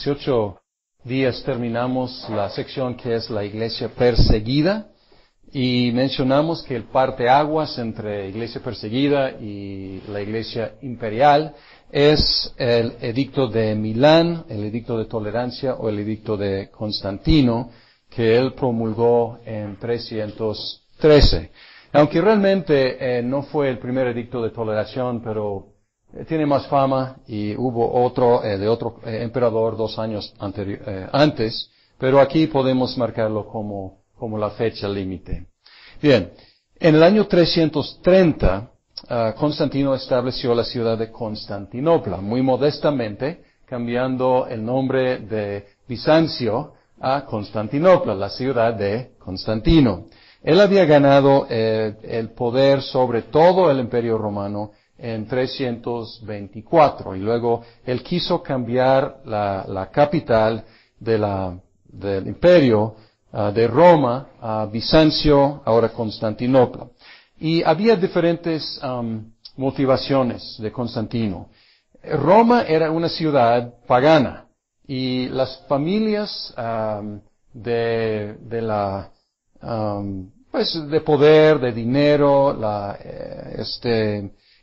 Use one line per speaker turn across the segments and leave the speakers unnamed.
Hace 8 días terminamos la sección que es la iglesia perseguida y mencionamos que el parteaguas entre iglesia perseguida y la iglesia imperial es el edicto de Milán, el edicto de tolerancia o el edicto de Constantino que él promulgó en 313. Aunque realmente no fue el primer edicto de toleración, pero tiene más fama y hubo otro de otro emperador 2 años antes, pero aquí podemos marcarlo como la fecha límite. Bien, en el año 330 Constantino estableció la ciudad de Constantinopla, muy modestamente, cambiando el nombre de Bizancio a Constantinopla, la ciudad de Constantino. Él había ganado el poder sobre todo el imperio romano en 324 y luego él quiso cambiar la capital del imperio de Roma a Bizancio, ahora Constantinopla. Y había diferentes motivaciones de Constantino. Roma era una ciudad pagana y las familias de poder, de dinero,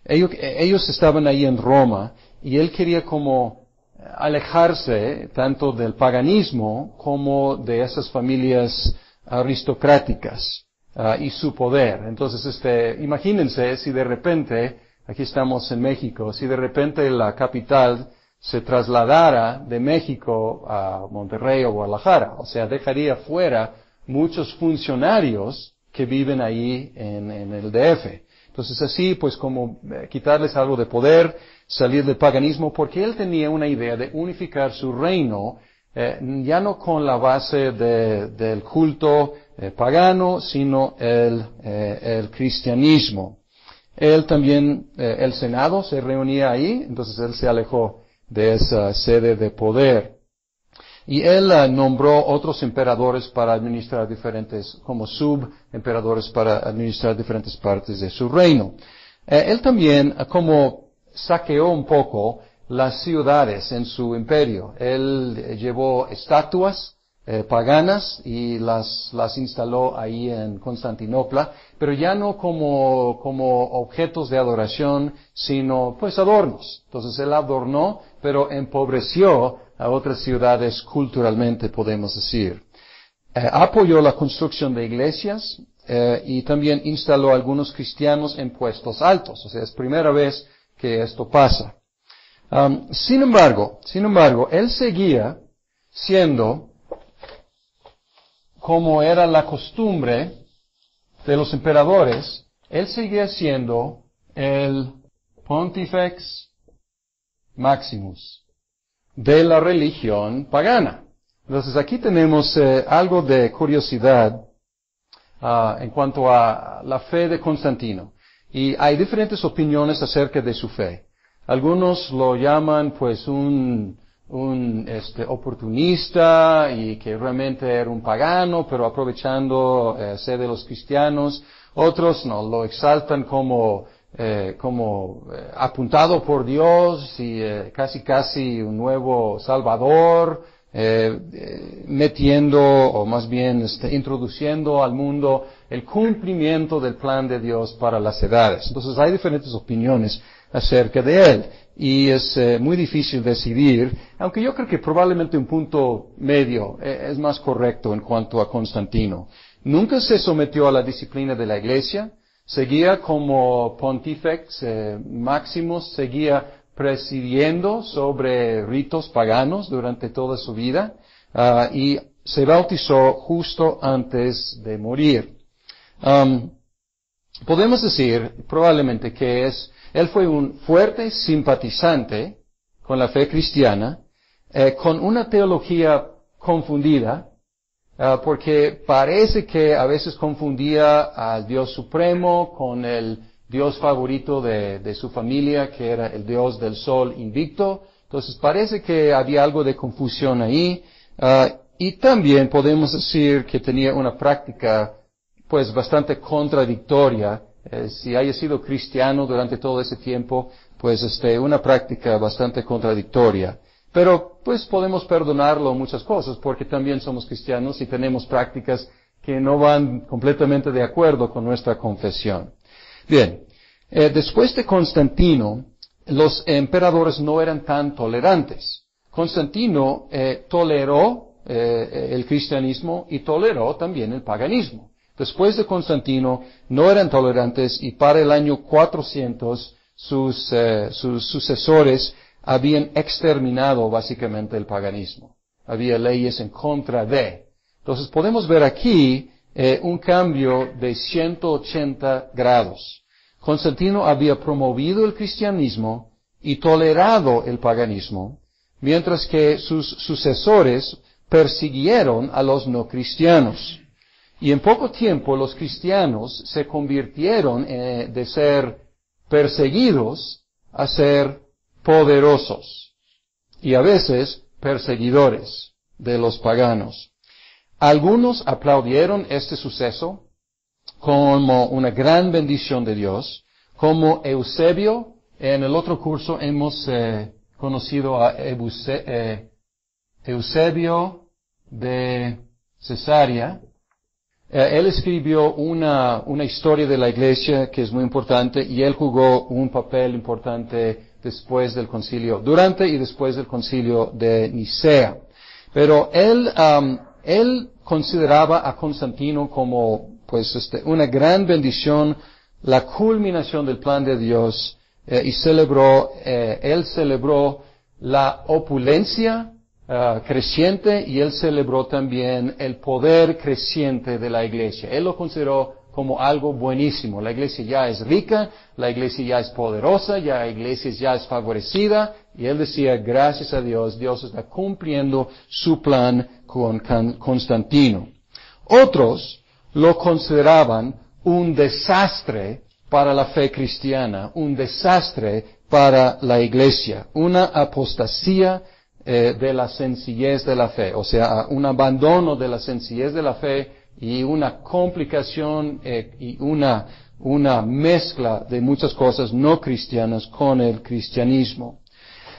ellos estaban ahí en Roma y él quería como alejarse tanto del paganismo como de esas familias aristocráticas y su poder. Entonces, imagínense si de repente, aquí estamos en México, si de repente la capital se trasladara de México a Monterrey o Guadalajara, o sea, dejaría fuera muchos funcionarios que viven ahí en el DF. Entonces así, pues como quitarles algo de poder, salir del paganismo, porque él tenía una idea de unificar su reino, ya no con la base del culto pagano, sino el cristianismo. Él también, el Senado se reunía ahí, entonces él se alejó de esa sede de poder. Y él nombró otros emperadores para administrar como subemperadores para administrar diferentes partes de su reino. Él también, como saqueó un poco las ciudades en su imperio. Él llevó estatuas paganas y las instaló ahí en Constantinopla, pero ya no como objetos de adoración, sino pues adornos. Entonces él adornó, pero empobreció a otras ciudades culturalmente, podemos decir. Apoyó la construcción de iglesias y también instaló a algunos cristianos en puestos altos. O sea, es primera vez que esto pasa. Sin embargo, él seguía siendo, como era la costumbre de los emperadores, él seguía siendo el Pontifex Maximus de la religión pagana. Entonces aquí tenemos algo de curiosidad en cuanto a la fe de Constantino. Y hay diferentes opiniones acerca de su fe. Algunos lo llaman pues un oportunista y que realmente era un pagano, pero aprovechando sed de los cristianos. Otros no, lo exaltan como apuntado por Dios y casi un nuevo Salvador, metiendo o más bien introduciendo al mundo el cumplimiento del plan de Dios para las edades. Entonces hay diferentes opiniones acerca de él y es muy difícil decidir, aunque yo creo que probablemente un punto medio es más correcto en cuanto a Constantino. Nunca se sometió a la disciplina de la iglesia, seguía como Pontifex Maximus, seguía presidiendo sobre ritos paganos durante toda su vida y se bautizó justo antes de morir. Podemos decir probablemente que él fue un fuerte simpatizante con la fe cristiana, con una teología confundida, porque parece que a veces confundía al Dios Supremo con el Dios favorito de su familia, que era el Dios del Sol invicto. Entonces parece que había algo de confusión ahí. Y también podemos decir que tenía una práctica pues bastante contradictoria. Si haya sido cristiano durante todo ese tiempo, pues una práctica bastante contradictoria. Pero pues podemos perdonarlo muchas cosas porque también somos cristianos y tenemos prácticas que no van completamente de acuerdo con nuestra confesión. Bien, después de Constantino, los emperadores no eran tan tolerantes. Constantino toleró el cristianismo y toleró también el paganismo. Después de Constantino no eran tolerantes y para el año 400 sus sucesores habían exterminado básicamente el paganismo. Había leyes en contra de. Entonces podemos ver aquí un cambio de 180 grados. Constantino había promovido el cristianismo y tolerado el paganismo, mientras que sus sucesores persiguieron a los no cristianos. Y en poco tiempo los cristianos se convirtieron de ser perseguidos a ser poderosos y a veces perseguidores de los paganos. Algunos aplaudieron este suceso como una gran bendición de Dios, como Eusebio. En el otro curso hemos conocido a Eusebio de Cesarea. Él escribió una historia de la iglesia que es muy importante y él jugó un papel importante después del concilio, durante y después del concilio de Nicea. Pero él consideraba a Constantino como una gran bendición, la culminación del plan de Dios, y él celebró la opulencia creciente y él celebró también el poder creciente de la iglesia. Él lo consideró como algo buenísimo. La iglesia ya es rica, la iglesia ya es poderosa, la iglesia ya es favorecida, y él decía, gracias a Dios, Dios está cumpliendo su plan con Constantino. Otros lo consideraban un desastre para la fe cristiana, un desastre para la iglesia, una apostasía de la sencillez de la fe, o sea, un abandono de la sencillez de la fe y una complicación y una mezcla de muchas cosas no cristianas con el cristianismo.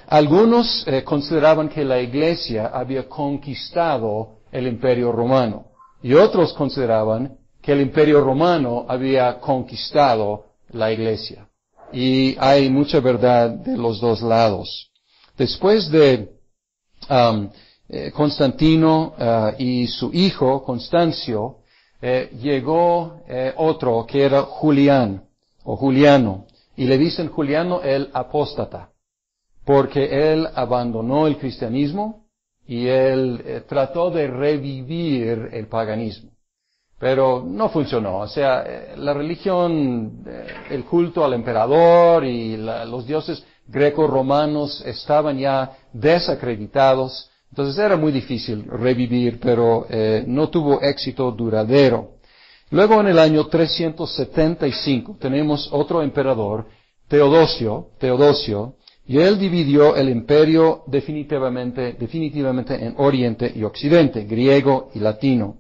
Algunos consideraban que la iglesia había conquistado el Imperio Romano y otros consideraban que el Imperio Romano había conquistado la iglesia. Y hay mucha verdad de los dos lados. Después de Constantino y su hijo Constancio, llegó otro que era Juliano, y le dicen Juliano el apóstata, porque él abandonó el cristianismo y él trató de revivir el paganismo. Pero no funcionó, o sea, la religión, el culto al emperador y los dioses greco-romanos estaban ya desacreditados, entonces era muy difícil revivir, pero no tuvo éxito duradero. Luego en el año 375 tenemos otro emperador, Teodosio, y él dividió el imperio definitivamente en Oriente y Occidente, griego y latino.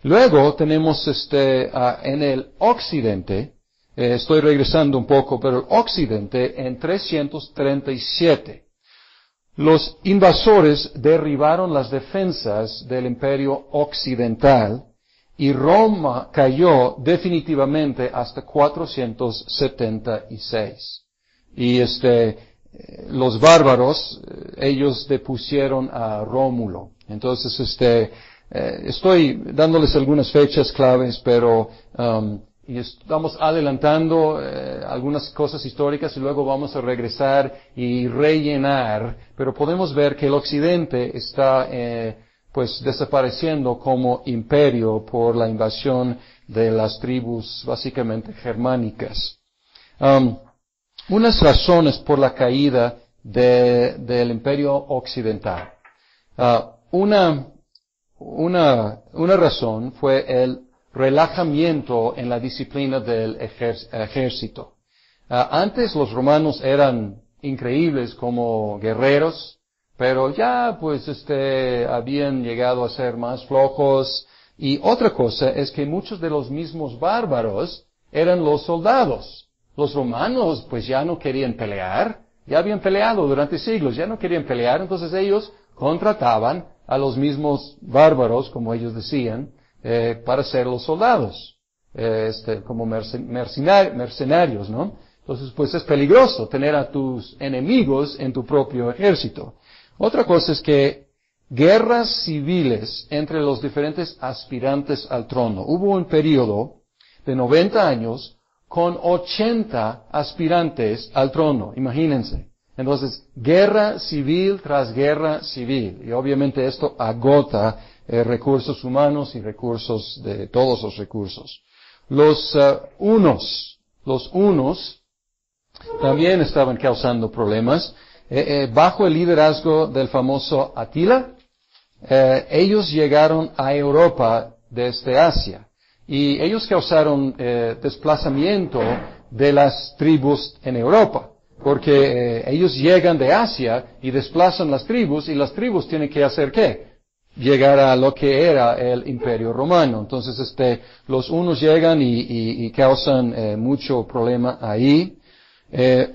Luego tenemos en el Occidente, estoy regresando un poco, pero el Occidente en 337. Los invasores derribaron las defensas del Imperio Occidental y Roma cayó definitivamente hasta 476. Y los bárbaros, ellos depusieron a Rómulo. Entonces, estoy dándoles algunas fechas claves, pero y estamos adelantando algunas cosas históricas y luego vamos a regresar y rellenar, pero podemos ver que el Occidente está desapareciendo como imperio por la invasión de las tribus básicamente germánicas. Unas razones por la caída del imperio occidental. Una razón fue el relajamiento en la disciplina del ejército. Antes los romanos eran increíbles como guerreros, pero ya habían llegado a ser más flojos. Y otra cosa es que muchos de los mismos bárbaros eran los soldados. Los romanos ya no querían pelear, Ya habían peleado durante siglos, ya no querían pelear, entonces ellos contrataban a los mismos bárbaros, como ellos decían, para ser los soldados, como mercenarios, ¿no? Entonces, pues es peligroso tener a tus enemigos en tu propio ejército. Otra cosa es que guerras civiles entre los diferentes aspirantes al trono. Hubo un periodo de 90 años con 80 aspirantes al trono, imagínense. Entonces, guerra civil tras guerra civil. Y obviamente esto agota recursos humanos y recursos de todos los recursos. Los hunos también estaban causando problemas. Bajo el liderazgo del famoso Atila, ellos llegaron a Europa desde Asia. Y ellos causaron desplazamiento de las tribus en Europa. Porque ellos llegan de Asia y desplazan las tribus, y las tribus tienen que hacer ¿qué? Llegar a lo que era el Imperio Romano. Entonces, los unos llegan y causan mucho problema ahí.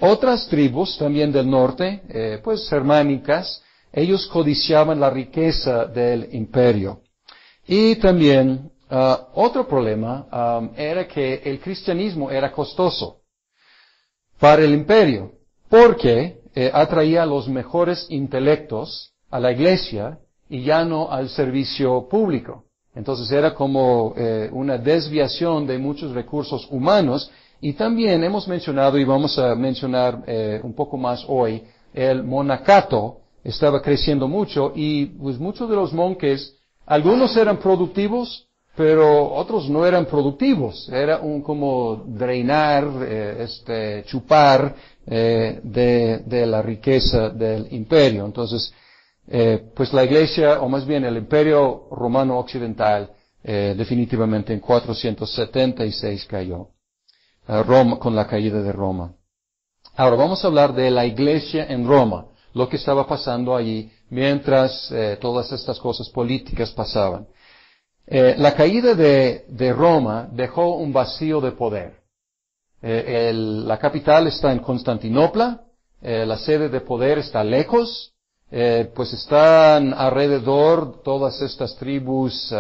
Otras tribus también del norte, pues germánicas, ellos codiciaban la riqueza del imperio. Y también, otro problema, era que el cristianismo era costoso para el imperio, porque atraía a los mejores intelectos a la iglesia y ya no al servicio público. Entonces era como una desviación de muchos recursos humanos. Y también hemos mencionado, y vamos a mencionar un poco más hoy, el monacato estaba creciendo mucho, y pues muchos de los monjes, algunos eran productivos, pero otros no eran productivos. Era como drenar, chupar de la riqueza del imperio. Entonces, pues la iglesia, o más bien el imperio romano occidental, definitivamente en 476 cayó. Roma, con la caída de Roma. Ahora vamos a hablar de la iglesia en Roma, lo que estaba pasando allí mientras todas estas cosas políticas pasaban. La caída de Roma dejó un vacío de poder. La capital está en Constantinopla, la sede de poder está lejos, pues están alrededor todas estas tribus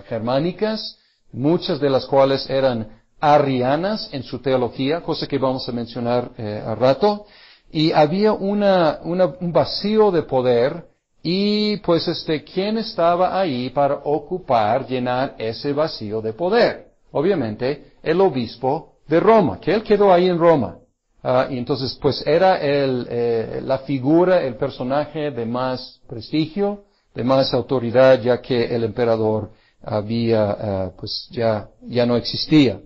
germánicas, muchas de las cuales eran arrianas en su teología, cosa que vamos a mencionar al rato, y había un vacío de poder, y pues ¿quién estaba ahí para ocupar, llenar ese vacío de poder? Obviamente, el obispo de Roma, que él quedó ahí en Roma. Y entonces, pues era la figura, el personaje de más prestigio, de más autoridad, ya que el emperador había, pues ya no existía.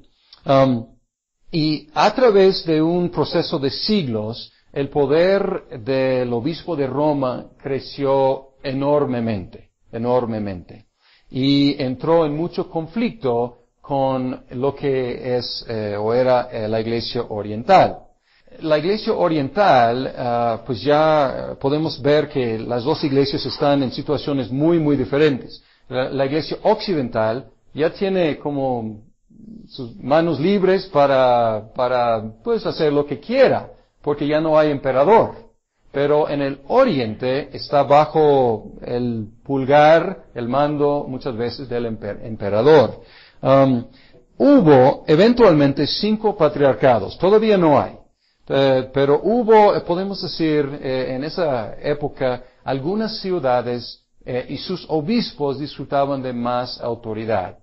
Y a través de un proceso de siglos, el poder del obispo de Roma creció enormemente. Y entró en mucho conflicto con lo que es, o era la iglesia oriental. La iglesia oriental, pues ya podemos ver que las dos iglesias están en situaciones muy, muy diferentes. La iglesia occidental ya tiene como sus manos libres para pues hacer lo que quiera, porque ya no hay emperador. Pero en el oriente está bajo el pulgar, el mando muchas veces del emperador. Hubo eventualmente 5 patriarcados, todavía no hay. Pero hubo, podemos decir, en esa época, algunas ciudades y sus obispos disfrutaban de más autoridad.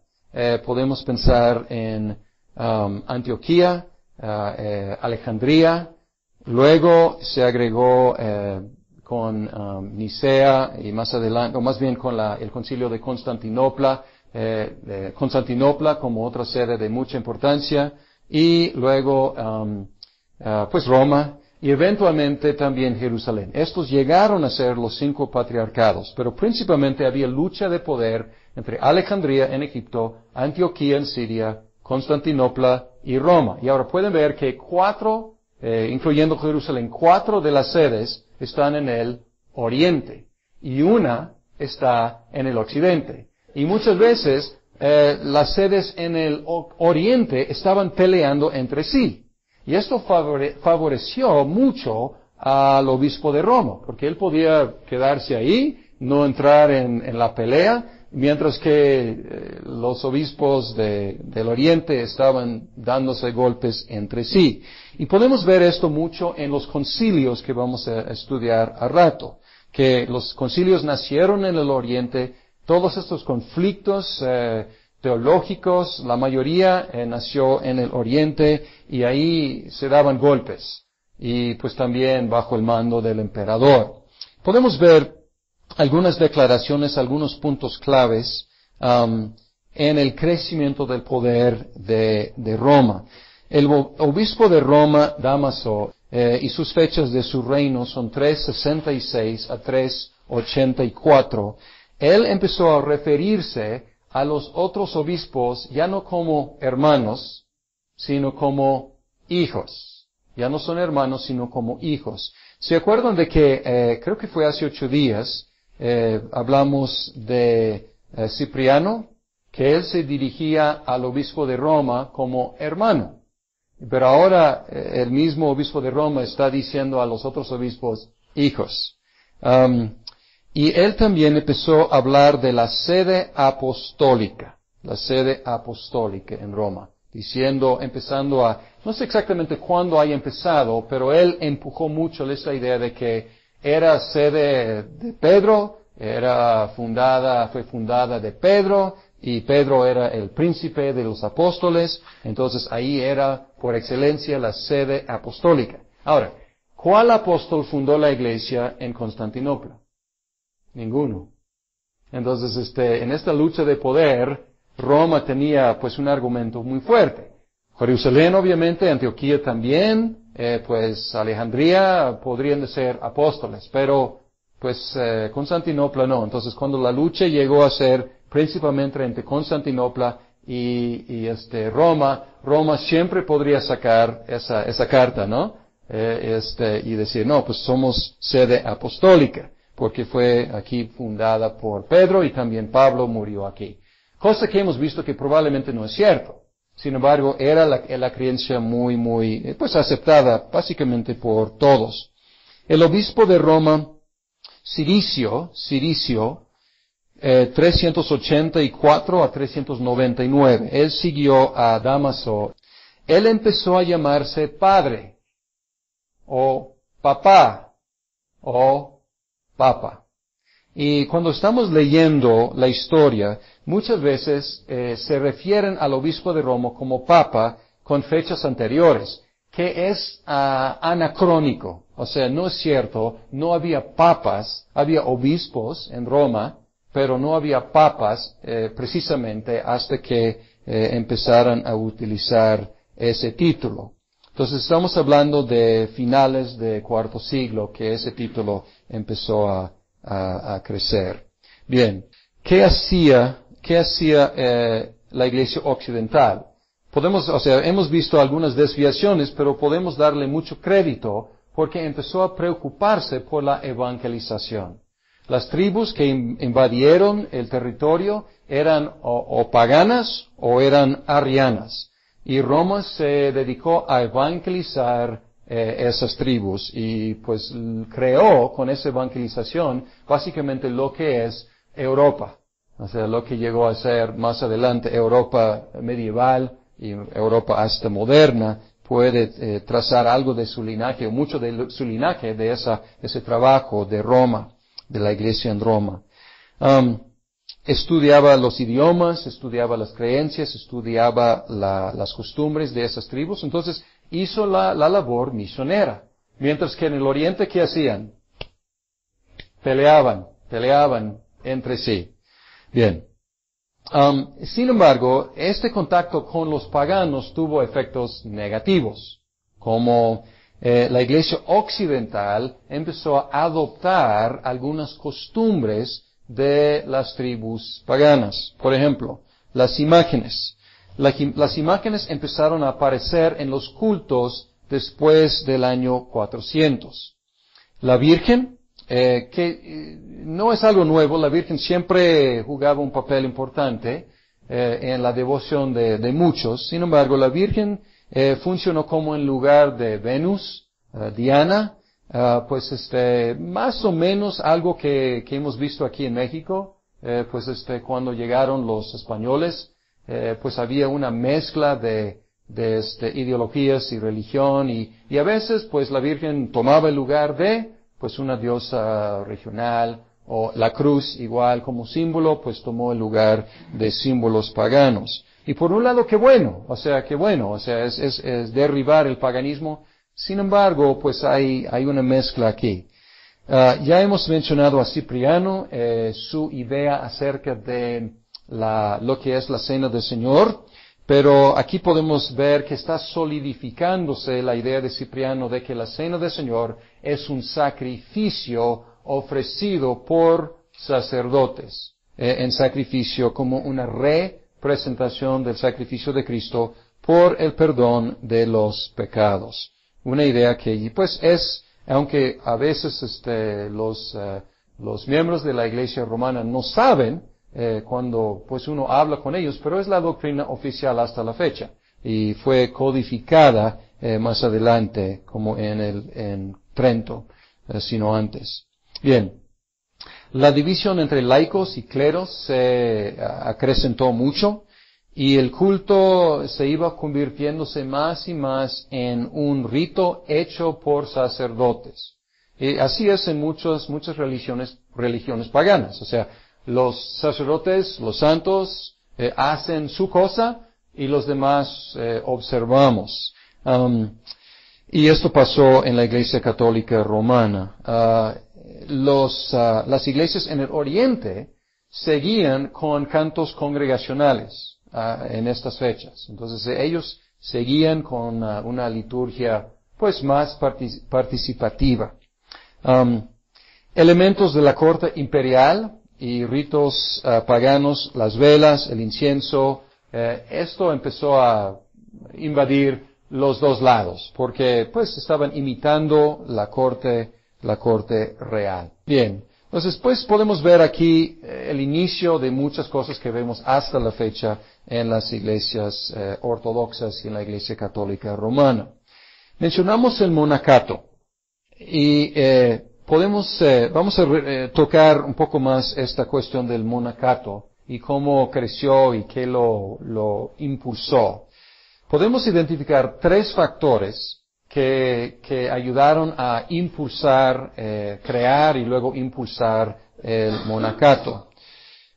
Podemos pensar en Antioquía, Alejandría, luego se agregó con Nicea y más adelante, o más bien con el concilio de Constantinopla, como otra sede de mucha importancia, y luego pues Roma, y eventualmente también Jerusalén. Estos llegaron a ser los 5 patriarcados, pero principalmente había lucha de poder entre Alejandría en Egipto, Antioquía en Siria, Constantinopla y Roma. Y ahora pueden ver que 4, incluyendo Jerusalén, 4 de las sedes están en el oriente y una está en el occidente. Y muchas veces las sedes en el oriente estaban peleando entre sí. Y esto favoreció mucho al obispo de Roma, porque él podía quedarse ahí, no entrar en la pelea, mientras que los obispos del Oriente estaban dándose golpes entre sí. Y podemos ver esto mucho en los concilios que vamos a estudiar a rato, que los concilios nacieron en el Oriente, todos estos conflictos teológicos, la mayoría nació en el Oriente y ahí se daban golpes, y pues también bajo el mando del emperador. Podemos ver algunas declaraciones, algunos puntos claves en el crecimiento del poder de Roma. El obispo de Roma, Dámaso, y sus fechas de su reino son 366 a 384. Él empezó a referirse a los otros obispos ya no como hermanos, sino como hijos. Ya no son hermanos, sino como hijos. ¿Se acuerdan de que, creo que fue hace 8 días, hablamos de Cipriano, que él se dirigía al obispo de Roma como hermano? Pero ahora el mismo obispo de Roma está diciendo a los otros obispos hijos. Y él también empezó a hablar de la sede apostólica en Roma, empezando a, no sé exactamente cuándo haya empezado, pero él empujó mucho esta idea de que era sede de Pedro, fue fundada de Pedro, y Pedro era el príncipe de los apóstoles, entonces ahí era por excelencia la sede apostólica. Ahora, ¿cuál apóstol fundó la iglesia en Constantinopla? Ninguno. Entonces, en esta lucha de poder, Roma tenía pues un argumento muy fuerte. Jerusalén obviamente, Antioquía también, pues Alejandría podrían ser apóstoles, pero pues Constantinopla no. Entonces cuando la lucha llegó a ser principalmente entre Constantinopla y Roma siempre podría sacar esa carta, ¿no? Y decir, no, pues somos sede apostólica, porque fue aquí fundada por Pedro y también Pablo murió aquí. Cosa que hemos visto que probablemente no es cierto. Sin embargo, era la creencia muy, pues aceptada básicamente por todos. El obispo de Roma, Ciricio, 384 a 399, él siguió a Dámaso. Él empezó a llamarse padre, o papá, o papa. Y cuando estamos leyendo la historia, muchas veces se refieren al obispo de Roma como papa con fechas anteriores, que es anacrónico. O sea, no es cierto, no había papas, había obispos en Roma, pero no había papas precisamente hasta que empezaran a utilizar ese título. Entonces estamos hablando de finales del IV siglo que ese título empezó a crecer. Bien, ¿qué hacía la Iglesia occidental? Hemos visto algunas desviaciones, pero podemos darle mucho crédito porque empezó a preocuparse por la evangelización. Las tribus que invadieron el territorio eran o paganas o eran arrianas. Y Roma se dedicó a evangelizar esas tribus y pues creó con esa evangelización básicamente lo que es Europa. O sea, lo que llegó a ser más adelante Europa medieval y Europa hasta moderna puede trazar algo de su linaje, o mucho de su linaje de ese trabajo de Roma, de la iglesia en Roma. Estudiaba los idiomas, estudiaba las creencias, estudiaba las costumbres de esas tribus, entonces hizo la labor misionera. Mientras que en el Oriente, ¿qué hacían? Peleaban entre sí. Bien. Sin embargo, este contacto con los paganos tuvo efectos negativos, como la iglesia occidental empezó a adoptar algunas costumbres de las tribus paganas. Por ejemplo, las imágenes. Las imágenes empezaron a aparecer en los cultos después del año 400. La Virgen, que no es algo nuevo, la Virgen siempre jugaba un papel importante en la devoción de muchos. Sin embargo, la Virgen funcionó como en lugar de Venus, Diana, más o menos algo que hemos visto aquí en México, cuando llegaron los españoles, pues había una mezcla de ideologías y religión y a veces pues la Virgen tomaba el lugar de pues una diosa regional o la cruz igual como símbolo pues tomó el lugar de símbolos paganos. Y por un lado qué bueno, es derribar el paganismo. Sin embargo, pues hay una mezcla aquí. Ya hemos mencionado a Cipriano, su idea acerca de lo que es la Cena del Señor, pero aquí podemos ver que está solidificándose la idea de Cipriano de que la Cena del Señor es un sacrificio ofrecido por sacerdotes, en sacrificio como una representación del sacrificio de Cristo por el perdón de los pecados. Una idea que, pues, aunque a veces los miembros de la Iglesia romana no saben cuando pues uno habla con ellos, pero es la doctrina oficial hasta la fecha y fue codificada más adelante como en Trento, sino antes. Bien, la división entre laicos y cleros se acrecentó mucho y el culto se iba convirtiéndose más y más en un rito hecho por sacerdotes. Y así es en muchas religiones paganas. O sea, los sacerdotes, los santos, hacen su cosa y los demás observamos. Y esto pasó en la Iglesia Católica Romana. Las iglesias en el Oriente seguían con cantos congregacionales en estas fechas. Entonces ellos seguían con una liturgia pues más participativa. Elementos de la corte imperial y ritos paganos, las velas, el incienso, esto empezó a invadir los dos lados, porque pues estaban imitando la corte real. Bien, entonces pues podemos ver aquí el inicio de muchas cosas que vemos hasta la fecha en las iglesias ortodoxas y en la Iglesia Católica Romana. Mencionamos el monacato y vamos a tocar un poco más esta cuestión del monacato y cómo creció y qué lo impulsó. Podemos identificar tres factores que ayudaron a impulsar, crear y luego impulsar el monacato.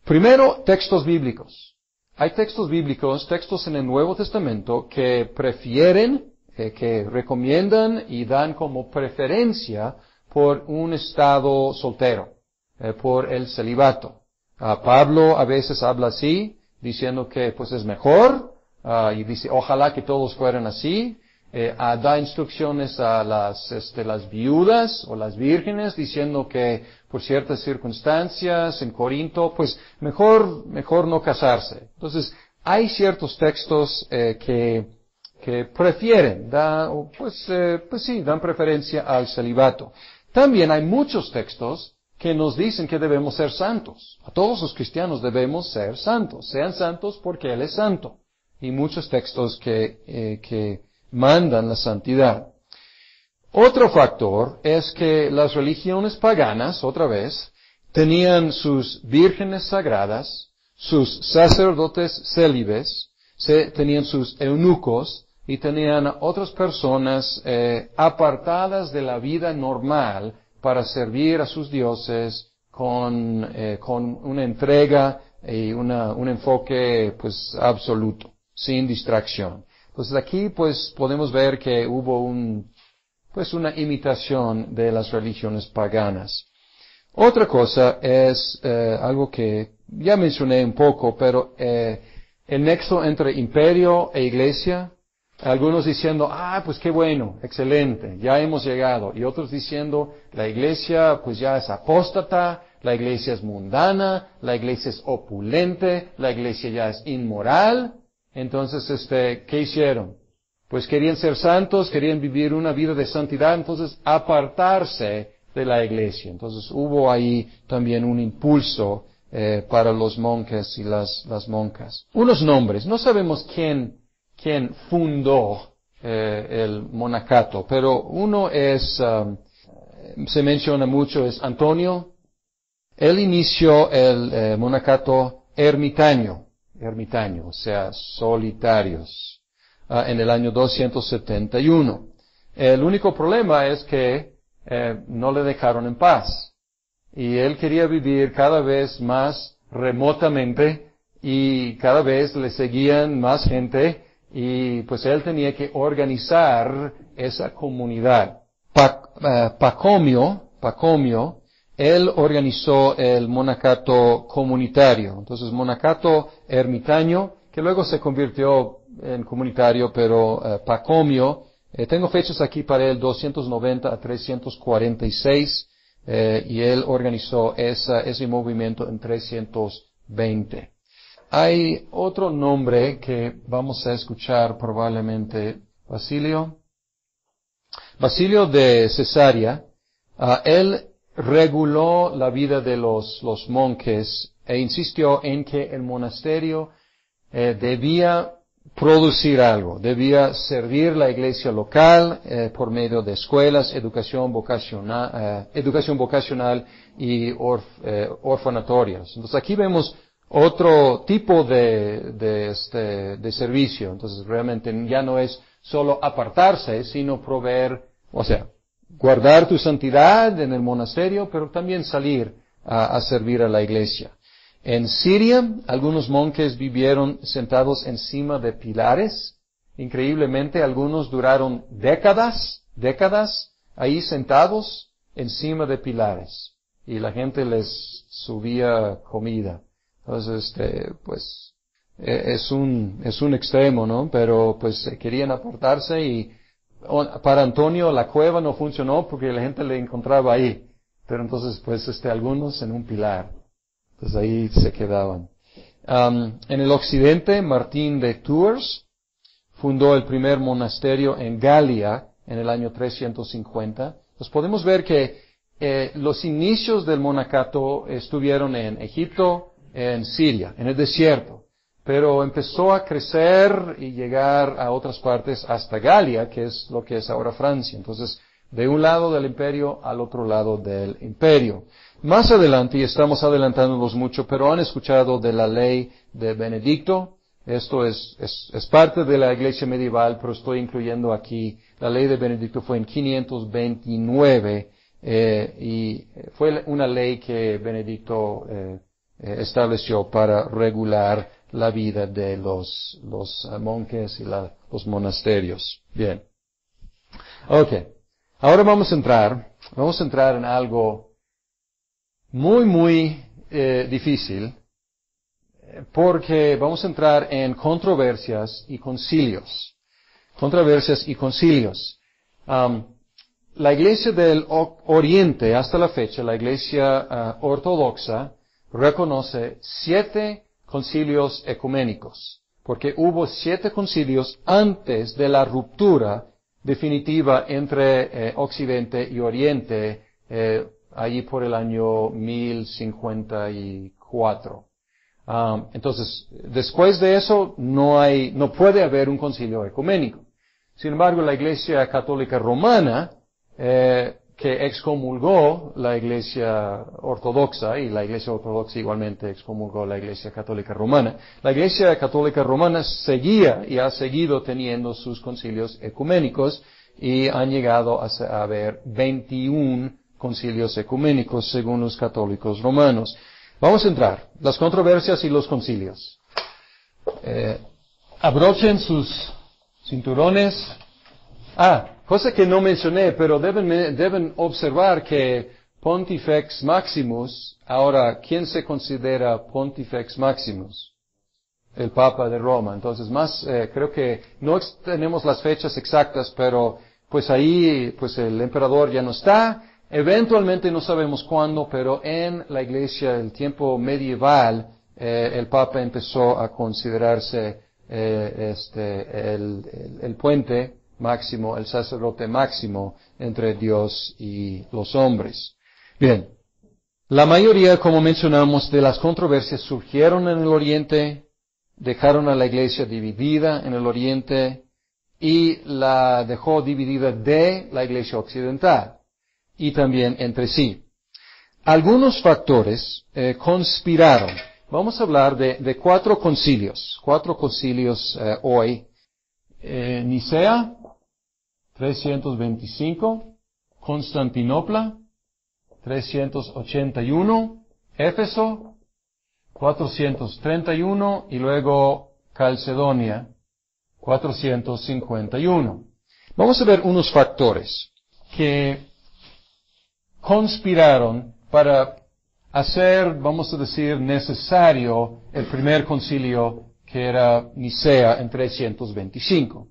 Primero, textos bíblicos. Hay textos bíblicos, textos en el Nuevo Testamento que prefieren, que recomiendan y dan como preferencia por un estado soltero, por el celibato. Pablo a veces habla así, diciendo que pues es mejor, y dice ojalá que todos fueran así. Da instrucciones a las viudas o las vírgenes diciendo que por ciertas circunstancias en Corinto, pues mejor no casarse. Entonces, hay ciertos textos que prefieren, dan preferencia al celibato. También hay muchos textos que nos dicen que debemos ser santos. A todos los cristianos debemos ser santos. Sean santos porque Él es santo. Y muchos textos que mandan la santidad. Otro factor es que las religiones paganas, otra vez, tenían sus vírgenes sagradas, sus sacerdotes célibes, tenían sus eunucos y tenían otras personas apartadas de la vida normal para servir a sus dioses con una entrega y un enfoque pues absoluto, sin distracción. Entonces aquí pues podemos ver que hubo una imitación de las religiones paganas. Otra cosa es algo que ya mencioné un poco, pero el nexo entre imperio e iglesia, algunos diciendo, pues qué bueno, excelente, ya hemos llegado, y otros diciendo, la iglesia pues ya es apóstata, la iglesia es mundana, la iglesia es opulente, la iglesia ya es inmoral. Entonces, ¿qué hicieron? Pues querían ser santos, querían vivir una vida de santidad, entonces apartarse de la iglesia. Entonces hubo ahí también un impulso para los monjes y las monjas. Unos nombres, no sabemos quién fundó el monacato, pero uno es se menciona mucho es Antonio. Él inició el monacato ermitaño, o sea, solitarios, en el año 271. El único problema es que no le dejaron en paz. Y él quería vivir cada vez más remotamente y cada vez le seguían más gente y pues él tenía que organizar esa comunidad. Pacomio, él organizó el monacato comunitario. Entonces, monacato ermitaño, que luego se convirtió en comunitario, pero Pacomio, tengo fechas aquí para él, 290 a 346, y él organizó ese movimiento en 320. Hay otro nombre que vamos a escuchar probablemente, Basilio de Cesarea. Él reguló la vida de los monjes e insistió en que el monasterio debía producir algo, debía servir la iglesia local por medio de escuelas, educación vocacional y orfanatorios. Entonces aquí vemos otro tipo de servicio. Entonces realmente ya no es solo apartarse, sino proveer, o sea, guardar tu santidad en el monasterio, pero también salir a servir a la iglesia. En Siria, algunos monjes vivieron sentados encima de pilares. Increíblemente, algunos duraron décadas ahí sentados encima de pilares. Y la gente les subía comida. Entonces, pues, es un extremo, ¿no? Pero, pues, querían apartarse y para Antonio la cueva no funcionó porque la gente le encontraba ahí. Pero entonces, pues, algunos en un pilar. Entonces ahí se quedaban. En el occidente, Martín de Tours fundó el primer monasterio en Galia en el año 350. Pues podemos ver que los inicios del monacato estuvieron en Egipto, en Siria, en el desierto. Pero empezó a crecer y llegar a otras partes hasta Galia, que es lo que es ahora Francia. Entonces, de un lado del imperio al otro lado del imperio. Más adelante, y estamos adelantándonos mucho, pero han escuchado de la ley de Benedicto. Esto es parte de la iglesia medieval, pero estoy incluyendo aquí. La ley de Benedicto fue en 529, y fue una ley que Benedicto estableció para regular la vida de los monjes y los monasterios. Bien. Okay. Ahora vamos a entrar en algo muy difícil, porque vamos a entrar en controversias y concilios. La iglesia del Oriente, hasta la fecha, la iglesia ortodoxa, reconoce 7 concilios ecuménicos, porque hubo 7 concilios antes de la ruptura definitiva entre Occidente y Oriente, allí por el año 1054. Entonces, después de eso, no puede haber un concilio ecuménico. Sin embargo, la Iglesia Católica Romana, que excomulgó la Iglesia Ortodoxa, y la Iglesia Ortodoxa igualmente excomulgó la Iglesia Católica Romana, la Iglesia Católica Romana seguía y ha seguido teniendo sus concilios ecuménicos, y han llegado a haber 21 concilios ecuménicos según los católicos romanos. Vamos a entrar, las controversias y los concilios. Abrochen sus cinturones. Cosa que no mencioné, pero deben observar que Pontifex Maximus, ahora, ¿quién se considera Pontifex Maximus? El Papa de Roma. Entonces, creo que no tenemos las fechas exactas, pero pues ahí, pues el emperador ya no está. Eventualmente no sabemos cuándo, pero en la iglesia del tiempo medieval, el Papa empezó a considerarse el puente máximo, el sacerdote máximo entre Dios y los hombres. Bien, la mayoría, como mencionamos, de las controversias surgieron en el Oriente, dejaron a la iglesia dividida en el Oriente y la dejó dividida de la iglesia occidental. y también entre sí. Algunos factores conspiraron. Vamos a hablar de cuatro concilios hoy. Nicea, 325, Constantinopla, 381, Éfeso, 431 y luego Calcedonia, 451. Vamos a ver unos factores que conspiraron para hacer, vamos a decir, necesario el primer concilio que era Nicea en 325.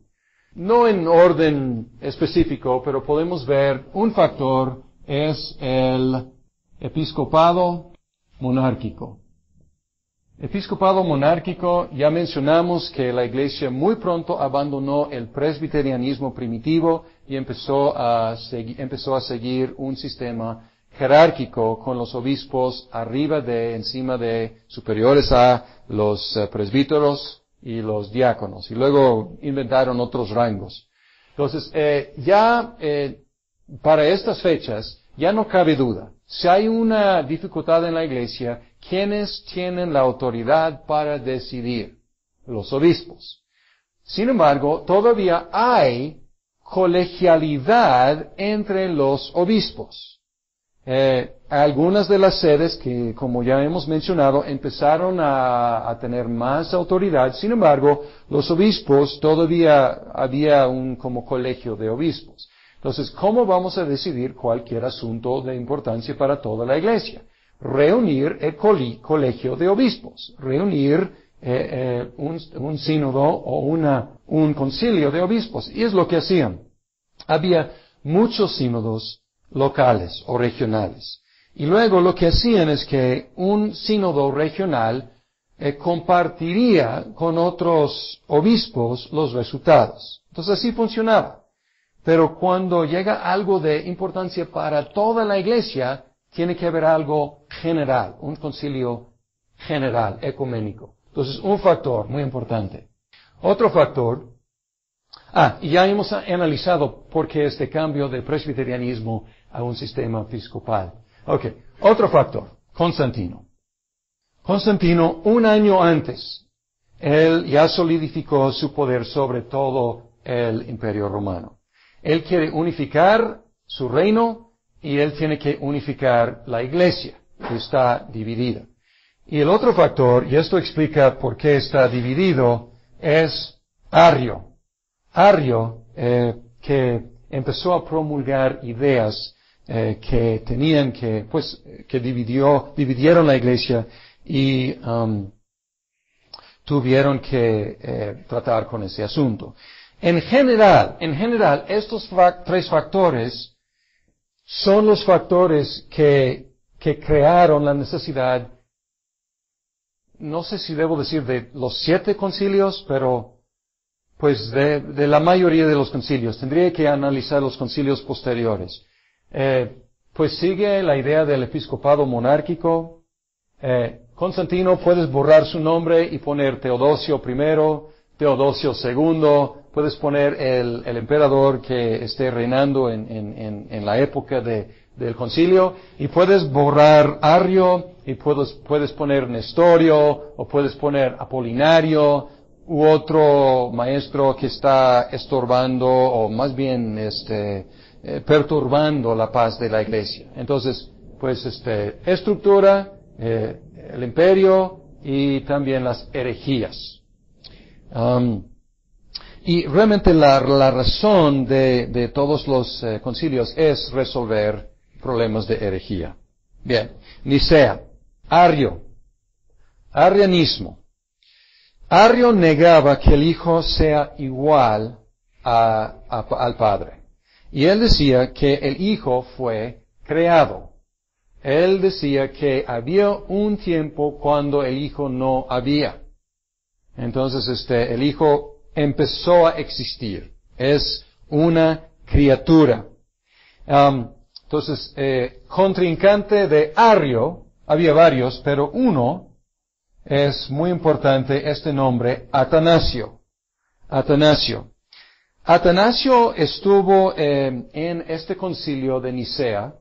No en orden específico, pero podemos ver un factor es el episcopado monárquico. Episcopado monárquico, ya mencionamos que la Iglesia muy pronto abandonó el presbiterianismo primitivo y empezó a seguir un sistema jerárquico con los obispos encima de, superiores a los presbíteros y los diáconos. Y luego inventaron otros rangos. Entonces, para estas fechas, ya no cabe duda. Si hay una dificultad en la Iglesia, ¿quiénes tienen la autoridad para decidir? Los obispos. Sin embargo, todavía hay colegialidad entre los obispos. Algunas de las sedes que, como ya hemos mencionado, empezaron a tener más autoridad. Sin embargo, los obispos todavía había un como colegio de obispos. Entonces, ¿cómo vamos a decidir cualquier asunto de importancia para toda la Iglesia? Reunir el colegio de obispos, reunir un sínodo o un concilio de obispos. Y es lo que hacían. Había muchos sínodos locales o regionales. Y luego lo que hacían es que un sínodo regional compartiría con otros obispos los resultados. Entonces así funcionaba. Pero cuando llega algo de importancia para toda la Iglesia, tiene que haber algo general, un concilio general, ecuménico. Entonces, un factor muy importante. Otro factor, y ya hemos analizado por qué este cambio de presbiterianismo a un sistema episcopal. Otro factor, Constantino. Constantino, un año antes, él ya solidificó su poder sobre todo el Imperio Romano. Él quiere unificar su reino y él tiene que unificar la Iglesia, que está dividida. Y el otro factor, y esto explica por qué está dividido, es Arrio. Arrio, que empezó a promulgar ideas que dividieron la Iglesia y tuvieron que tratar con ese asunto. En general, estos tres factores son los factores que crearon la necesidad, no sé si debo decir de los 7 concilios, pero pues de la mayoría de los concilios. Tendría que analizar los concilios posteriores. Pues sigue la idea del episcopado monárquico. Constantino, puedes borrar su nombre y poner Teodosio I, Teodosio II, puedes poner el emperador que esté reinando en la época del concilio, y puedes borrar Arrio, y puedes poner Nestorio, o puedes poner Apolinario, u otro maestro que está estorbando, o más bien perturbando la paz de la Iglesia. Entonces, pues estructura, el imperio, y también las herejías. Y realmente la razón de todos los concilios es resolver problemas de herejía. Bien, Nicea, arrianismo. Arrio negaba que el Hijo sea igual al Padre. Y él decía que el Hijo fue creado. Él decía que había un tiempo cuando el Hijo no había. Entonces, el Hijo empezó a existir. Es una criatura. Entonces, contrincante de Arrio, había varios, pero uno es muy importante, este nombre, Atanasio. Atanasio. Atanasio estuvo en este concilio de Nicea,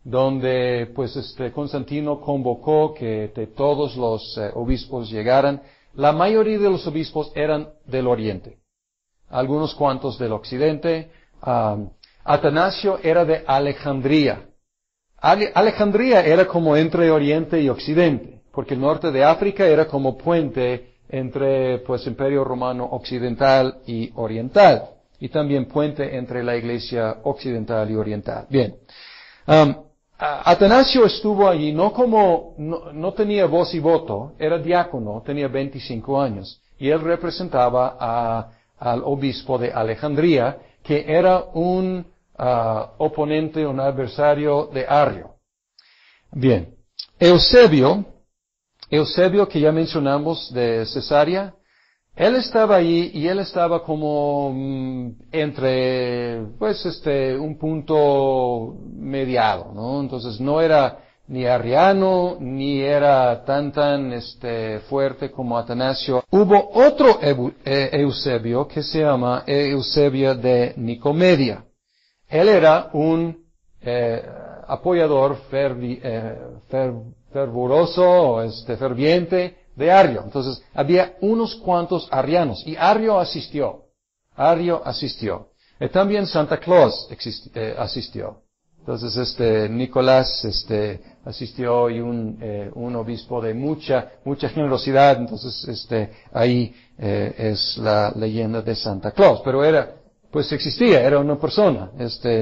donde pues Constantino convocó que todos los obispos llegaran. La mayoría de los obispos eran del oriente, algunos cuantos del occidente. Atanasio era de Alejandría. Alejandría era como entre oriente y occidente, porque el norte de África era como puente entre pues Imperio Romano occidental y oriental, y también puente entre la Iglesia occidental y oriental. Bien. Atanasio estuvo allí no tenía voz y voto, era diácono, tenía 25 años, y él representaba al obispo de Alejandría, que era un oponente, un adversario de Arrio. Bien. Eusebio, que ya mencionamos de Cesarea, él estaba allí y él estaba como entre, pues un punto mediado, ¿no? Entonces no era ni arriano, ni era tan fuerte como Atanasio. Hubo otro Eusebio que se llama Eusebio de Nicomedia. Él era un apoyador fervoroso, ferviente de Arrio. Entonces, había unos cuantos arrianos, y Arrio asistió. También Santa Claus asistió. Entonces, Nicolás, asistió, y un obispo de mucha generosidad. Entonces, ahí, es la leyenda de Santa Claus. Pero existía, era una persona,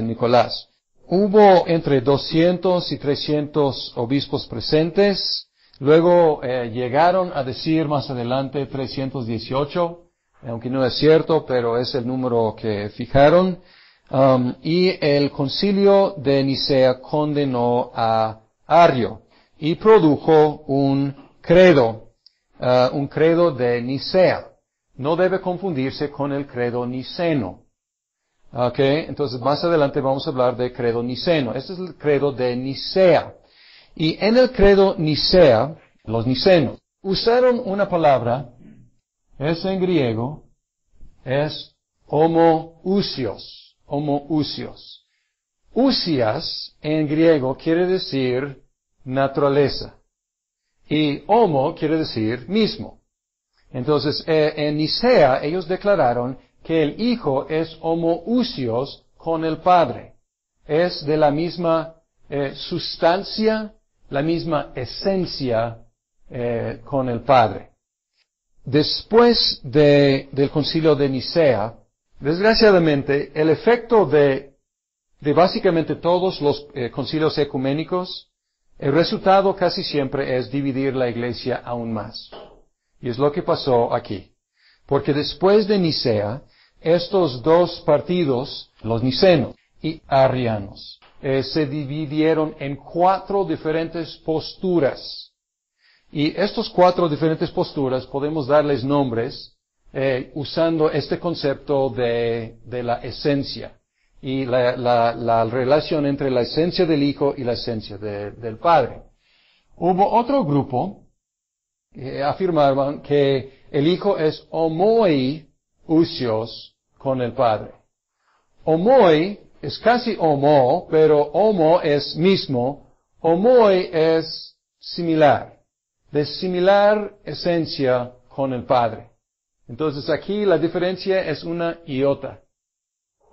Nicolás. Hubo entre 200 y 300 obispos presentes. Luego llegaron a decir más adelante 318, aunque no es cierto, pero es el número que fijaron. Y el concilio de Nicea condenó a Arrio y produjo un credo de Nicea. No debe confundirse con el credo niceno. Entonces más adelante vamos a hablar de credo niceno. Este es el credo de Nicea. Y en el credo Nicea, los nicenos usaron una palabra, es en griego, es homoousios. Ousias en griego quiere decir naturaleza. Y homo quiere decir mismo. Entonces, en Nicea ellos declararon que el Hijo es homoousios con el Padre. Es de la misma sustancia, la misma esencia con el Padre. Después del concilio de Nicea, desgraciadamente, el efecto de básicamente todos los concilios ecuménicos, el resultado casi siempre es dividir la Iglesia aún más. Y es lo que pasó aquí. Porque después de Nicea, estos dos partidos, los nicenos y arrianos, se dividieron en 4 diferentes posturas. Y estos 4 diferentes posturas podemos darles nombres usando este concepto de la esencia y la relación entre la esencia del Hijo y la esencia del Padre. Hubo otro grupo que afirmaban que el Hijo es homoiousios con el Padre. Homoi es casi homo, pero homo es mismo. Homoi es similar, de similar esencia con el Padre. Entonces aquí la diferencia es una iota.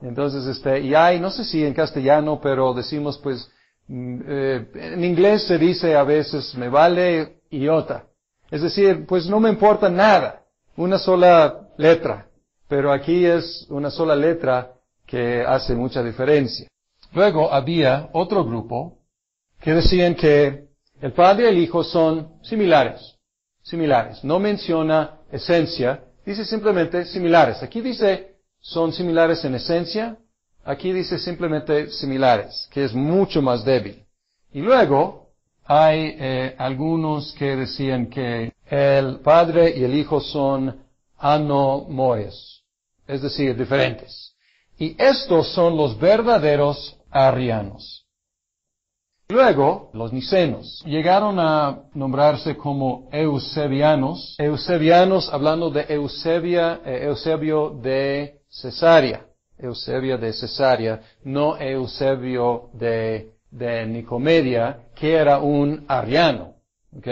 Entonces y hay, no sé si en castellano, pero decimos pues, en inglés se dice a veces, me vale iota. Es decir, pues no me importa nada, una sola letra. Pero aquí es una sola letra que hace mucha diferencia. Luego había otro grupo que decían que el Padre y el Hijo son similares. No menciona esencia, dice simplemente similares. Aquí dice son similares en esencia, aquí dice simplemente similares, que es mucho más débil. Y luego hay algunos que decían que el Padre y el Hijo son anomores, es decir, diferentes. Y estos son los verdaderos arrianos. Luego, los nicenos llegaron a nombrarse como eusebianos. Eusebianos hablando de Eusebio de Cesarea. Eusebio de Cesarea, no Eusebio de Nicomedia, que era un arriano. ¿Ok?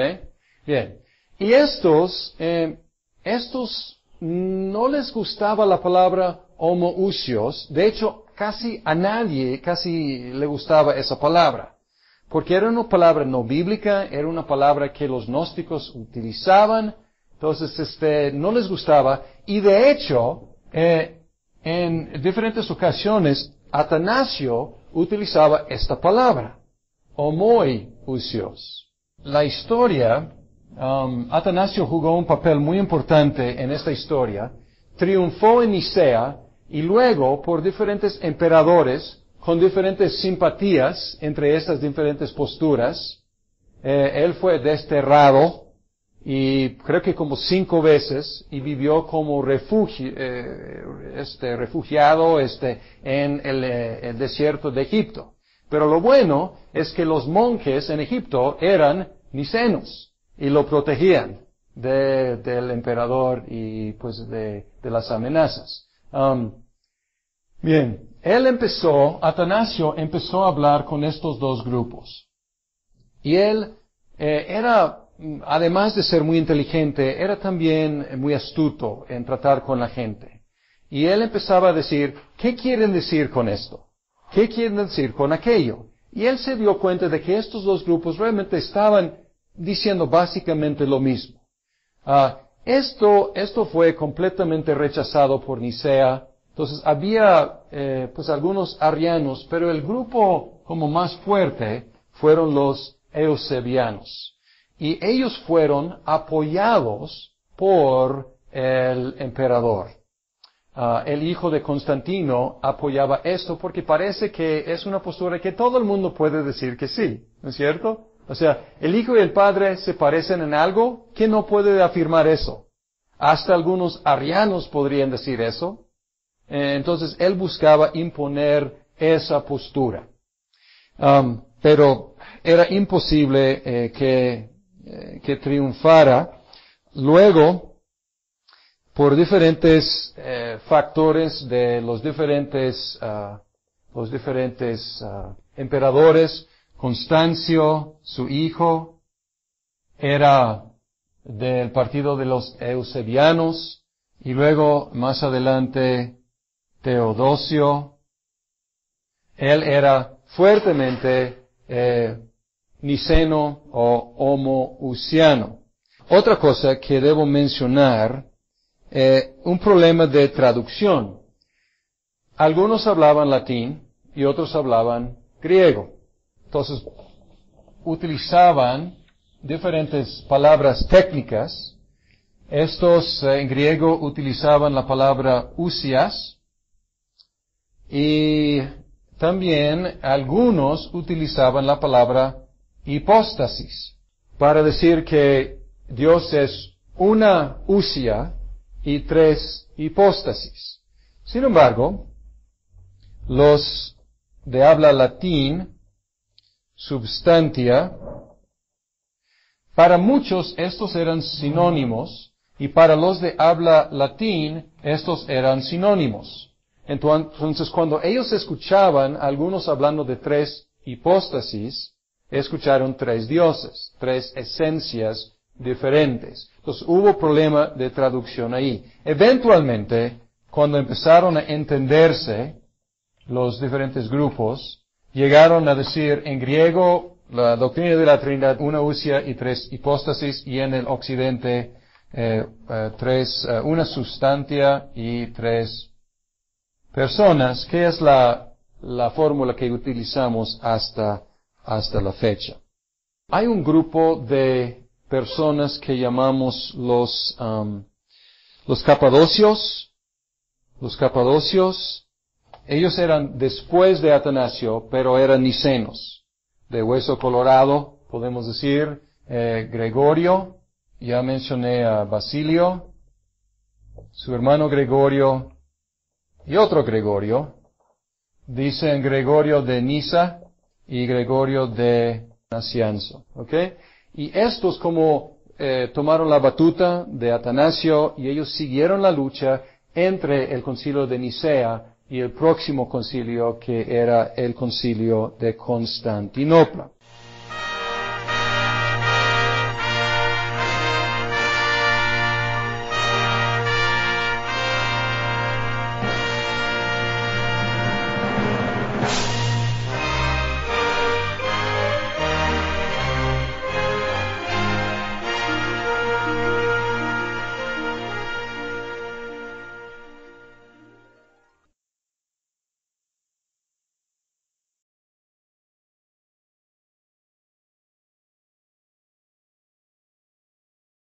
Bien. Y estos no les gustaba la palabra homoousios. De hecho, casi a nadie le gustaba esa palabra. Porque era una palabra no bíblica, era una palabra que los gnósticos utilizaban. Entonces, no les gustaba. Y de hecho, en diferentes ocasiones, Atanasio utilizaba esta palabra, homoousios. La historia, Atanasio jugó un papel muy importante en esta historia, triunfó en Nicea y luego por diferentes emperadores con diferentes simpatías entre estas diferentes posturas, él fue desterrado y creo que como 5 veces y vivió como refugiado en el desierto de Egipto. Pero lo bueno es que los monjes en Egipto eran nicenos y lo protegían del emperador y pues de las amenazas. Bien, Atanasio empezó a hablar con estos dos grupos. Y él además de ser muy inteligente, era también muy astuto en tratar con la gente. Y él empezaba a decir, ¿qué quieren decir con esto? ¿Qué quieren decir con aquello? Y él se dio cuenta de que estos dos grupos realmente estaban diciendo básicamente lo mismo. Esto fue completamente rechazado por Nicea. Entonces había pues algunos arrianos, pero el grupo como más fuerte fueron los eusebianos. Y ellos fueron apoyados por el emperador. El hijo de Constantino apoyaba esto porque parece que es una postura que todo el mundo puede decir que sí, ¿no es cierto? O sea, el hijo y el padre se parecen en algo. ¿Quién no puede afirmar eso? Hasta algunos arrianos podrían decir eso. Entonces él buscaba imponer esa postura. Pero era imposible que triunfara. Luego, por diferentes factores de los diferentes emperadores, Constancio, su hijo, era del partido de los eusebianos, y luego más adelante Teodosio. Él era fuertemente niceno o homoousiano. Otra cosa que debo mencionar, un problema de traducción. Algunos hablaban latín y otros hablaban griego. Entonces, utilizaban diferentes palabras técnicas. Estos en griego utilizaban la palabra ousias y también algunos utilizaban la palabra hipóstasis para decir que Dios es una ousia y 3 hipóstasis. Sin embargo, los de habla latín, substantia, para muchos estos eran sinónimos y para los de habla latín estos eran sinónimos. Entonces, cuando ellos escuchaban a algunos hablando de 3 hipóstasis, escucharon 3 dioses, 3 esencias diferentes. Entonces, hubo problema de traducción ahí. Eventualmente, cuando empezaron a entenderse los diferentes grupos, llegaron a decir en griego la doctrina de la Trinidad, una ousia y 3 hipóstasis, y en el occidente una sustantia y 3 personas, que es la fórmula que utilizamos hasta la fecha. Hay un grupo de personas que llamamos los capadocios. Los capadocios, ellos eran después de Atanasio, pero eran nicenos. De hueso colorado, podemos decir, Gregorio, ya mencioné a Basilio, su hermano Gregorio, y otro Gregorio, dicen Gregorio de Nisa y Gregorio de Nacianzo, ¿ok? Y estos como tomaron la batuta de Atanasio y ellos siguieron la lucha entre el concilio de Nicea y el próximo concilio que era el concilio de Constantinopla.